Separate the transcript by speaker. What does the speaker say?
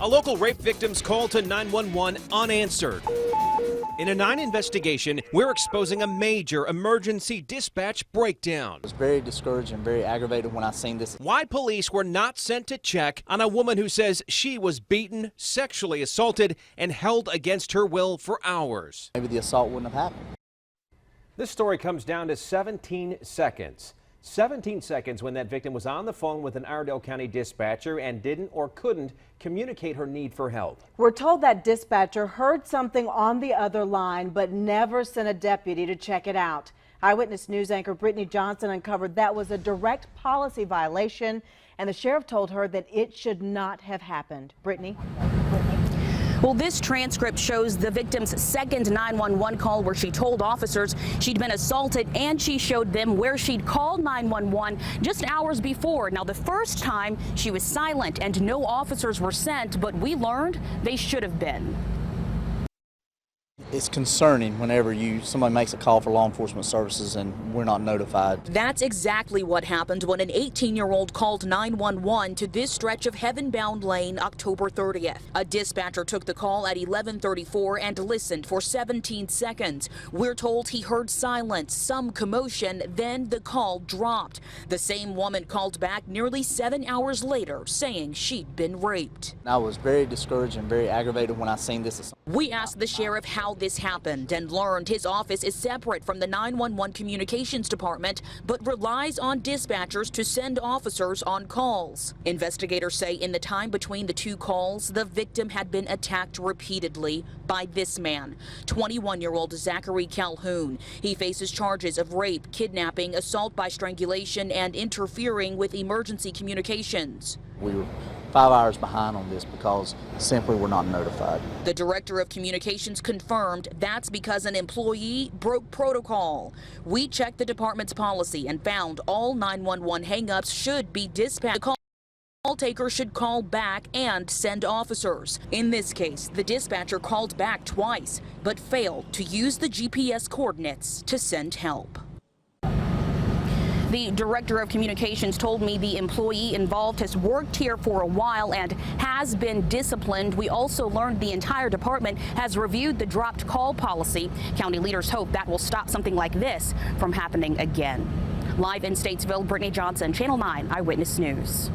Speaker 1: A local rape victim's call to 911 unanswered. In a 9 investigation, we're exposing a major emergency dispatch breakdown.
Speaker 2: I was very discouraged and very aggravated when I seen this.
Speaker 1: Why police were not sent to check on a woman who says she was beaten, sexually assaulted, and held against her will for hours.
Speaker 2: Maybe the assault wouldn't have happened.
Speaker 1: This story comes down to 17 seconds. 17 seconds when that victim was on the phone with an Iredell County dispatcher and didn't or couldn't communicate her need for help.
Speaker 3: We're told that dispatcher heard something on the other line but never sent a deputy to check it out. Eyewitness News anchor Brittany Johnson uncovered that was a direct policy violation, and the sheriff told her that it should not have happened. Brittany?
Speaker 4: Well, this transcript shows the victim's second 911 call where she told officers she'd been assaulted, and she showed them where she'd called 911 just hours before. Now, the first time she was silent and no officers were sent, but we learned they should have been.
Speaker 2: It's concerning whenever somebody makes a call for law enforcement services and we're not notified.
Speaker 4: That's exactly what happened when an 18-year-old called 911 to this stretch of Heaven-bound Lane October 30th. A dispatcher took the call at 11:34 and listened for 17 seconds. We're told he heard silence, some commotion, then the call dropped. The same woman called back nearly 7 hours later saying she'd been raped.
Speaker 2: I was very discouraged and very aggravated when I seen this.
Speaker 4: We asked the sheriff how this happened and learned his office is separate from the 911 communications department, but relies on dispatchers to send officers on calls. Investigators say in the time between the two calls, the victim had been attacked repeatedly by this man, 21-year-old Zachary Calhoun. He faces charges of rape, kidnapping, assault by strangulation, and interfering with emergency communications.
Speaker 2: We were 5 hours behind on this because simply we're not notified.
Speaker 4: The director of communications confirmed that's because an employee broke protocol. We checked the department's policy and found all 911 hangups should be dispatched. The call taker should call back and send officers. In this case, the dispatcher called back twice, but failed to use the GPS coordinates to send help. The director of communications told me the employee involved has worked here for a while and has been disciplined. We also learned the entire department has reviewed the dropped call policy. County leaders hope that will stop something like this from happening again. Live in Statesville, Brittany Johnson, Channel 9 Eyewitness News.